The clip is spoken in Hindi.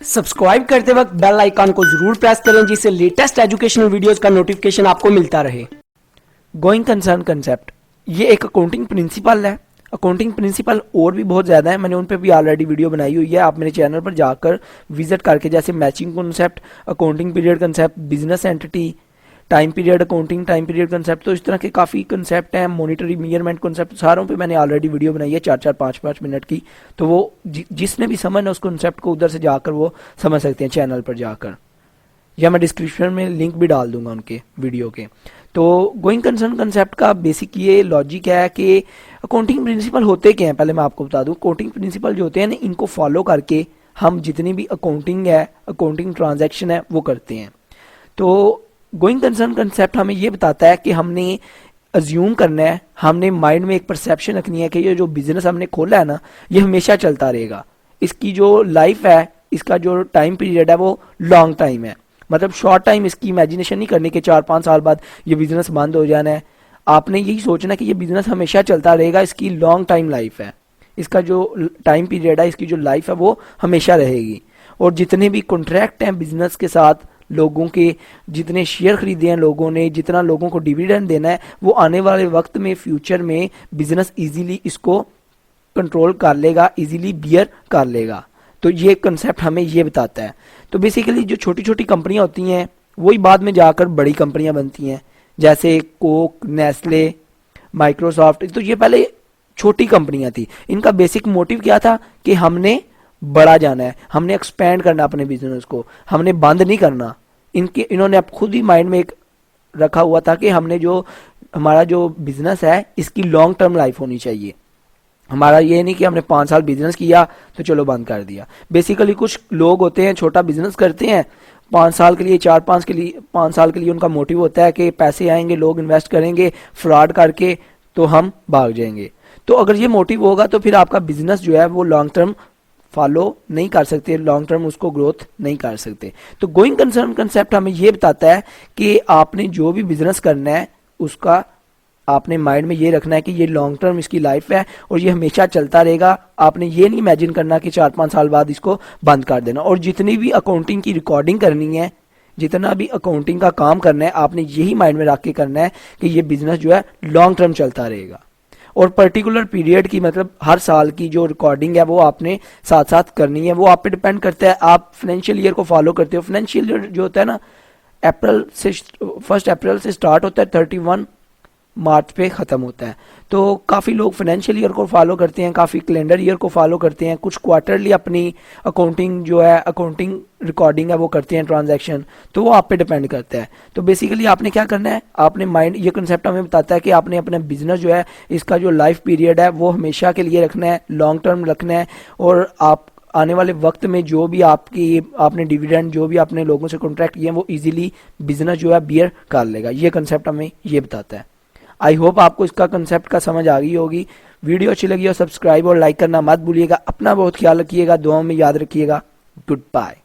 सब्सक्राइब करते वक्त बेल आइकन को जरूर प्रेस करें जिससे लेटेस्ट एजुकेशनल वीडियोस का नोटिफिकेशन आपको मिलता रहे। गोइंग कंसर्न कंसेप्ट ये एक अकाउंटिंग प्रिंसिपल है। अकाउंटिंग प्रिंसिपल और भी बहुत ज़्यादा है, मैंने उन पर भी ऑलरेडी वीडियो बनाई हुई है। आप मेरे चैनल पर जाकर विजिट करके, जैसे matching concept, accounting period concept, business entity, time period accounting, time period concept, तो इस तरह के काफ़ी कंसेप्ट हैं। मॉनिटरी मेजरमेंट कंसेप्ट, सारों पे मैंने ऑलरेडी वीडियो बनाई है 4-4, 5-5 मिनट की। तो वो जिसने भी समझना उस कंसेप्ट को उधर से जाकर वो समझ सकते हैं चैनल पर जाकर, या मैं डिस्क्रिप्शन में लिंक भी डाल दूंगा उनके वीडियो के। तो गोइंग कंसर्न कंसेप्ट का बेसिक ये लॉजिक है कि अकाउंटिंग प्रिंसिपल होते क्या हैं, पहले मैं आपको बता दूं। अकाउंटिंग प्रिंसिपल जो होते हैं ना, इनको फॉलो करके हम जितनी भी अकाउंटिंग है, अकाउंटिंग ट्रांजैक्शन है, वो करते हैं। तो गोइंग कंसर्न कंसेप्ट हमें ये बताता है कि हमने अज्यूम करना है, हमने माइंड में एक परसेप्शन रखनी है कि ये जो बिजनेस हमने खोला है ना, ये हमेशा चलता रहेगा। इसकी जो लाइफ है, इसका जो टाइम पीरियड है वो लॉन्ग टाइम है। मतलब शॉर्ट टाइम इसकी इमेजिनेशन नहीं करनी कि 4-5 साल बाद ये बिजनेस बंद हो जाना है। आपने यही सोचना कि ये बिजनेस हमेशा चलता रहेगा, इसकी लॉन्ग टाइम लाइफ है, इसका जो टाइम पीरियड है, इसकी जो लाइफ है वो हमेशा रहेगी। और जितने भी कॉन्ट्रैक्ट हैं बिजनेस के साथ, लोगों के जितने शेयर खरीदे हैं लोगों ने, जितना लोगों को डिविडेंड देना है, वो आने वाले वक्त में, फ्यूचर में बिजनेस इजीली इसको कंट्रोल कर लेगा, इजीली बियर कर लेगा। तो ये कंसेप्ट हमें ये बताता है। तो बेसिकली जो छोटी छोटी कंपनियां होती हैं वही बाद में जाकर बड़ी कंपनियां बनती हैं, जैसे कोक, नेस्ले, माइक्रोसॉफ्ट। तो ये पहले छोटी कंपनियां थी। इनका बेसिक मोटिव क्या था कि हमने बड़ा जाना है, हमने एक्सपेंड करना अपने बिजनेस को, हमने बंद नहीं करना। इन्होंने अब खुद ही माइंड में एक रखा हुआ था कि हमने जो हमारा जो बिजनेस है इसकी लॉन्ग टर्म लाइफ होनी चाहिए। हमारा ये नहीं कि हमने 5 साल बिजनेस किया तो चलो बंद कर दिया। बेसिकली कुछ लोग होते हैं छोटा बिजनेस करते हैं 5 साल के लिए, 5 साल के लिए उनका मोटिव होता है कि पैसे आएंगे, लोग इन्वेस्ट करेंगे, फ्रॉड करके तो हम भाग जाएंगे। तो अगर ये मोटिव होगा तो फिर आपका बिजनेस जो है वो लॉन्ग टर्म फॉलो नहीं कर सकते, लॉन्ग टर्म उसको ग्रोथ नहीं कर सकते। तो गोइंग कंसर्न कंसेप्ट हमें ये बताता है कि आपने जो भी बिजनेस करना है उसका आपने माइंड में ये रखना है कि ये लॉन्ग टर्म इसकी लाइफ है और ये हमेशा चलता रहेगा। आपने ये नहीं इमेजिन करना कि 4-5 साल बाद इसको बंद कर देना। और जितनी भी अकाउंटिंग की रिकॉर्डिंग करनी है, जितना भी अकाउंटिंग का काम करना है, आपने यही माइंड में रख के करना है कि ये बिजनेस जो है लॉन्ग टर्म चलता रहेगा। और पर्टिकुलर पीरियड की, मतलब हर साल की जो रिकॉर्डिंग है वो आपने साथ साथ करनी है। वो आप पे डिपेंड करता है, आप फाइनेंशियल ईयर को फॉलो करते हो। फाइनेंशियल ईयर जो होता है ना, 1 अप्रैल से स्टार्ट होता है, 31 मार्च पे ख़त्म होता है। तो काफ़ी लोग फाइनेंशियल ईयर को फॉलो करते हैं, काफ़ी कैलेंडर ईयर को फॉलो करते हैं, कुछ क्वार्टरली अपनी अकाउंटिंग जो है, अकाउंटिंग रिकॉर्डिंग है वो करते हैं, ट्रांजैक्शन। तो वो आप पे डिपेंड करता है। तो बेसिकली आपने क्या करना है, आपने माइंड, ये कंसेप्ट हमें बताता है कि आपने अपना बिजनेस जो है इसका जो लाइफ पीरियड है वो हमेशा के लिए रखना है, लॉन्ग टर्म रखना है। और आप आने वाले वक्त में जो भी आपने डिविडेंड, जो भी आपने लोगों से कॉन्ट्रैक्ट किए हैं, वो इजीली बिजनेस जो है बियर कर लेगा। ये कंसेप्ट हमें ये बताता है। आई होप आपको इसका कंसेप्ट का समझ आ गई होगी। वीडियो अच्छी लगी हो सब्सक्राइब और लाइक करना मत भूलिएगा। अपना बहुत ख्याल रखिएगा, दुआओं में याद रखिएगा। Good bye.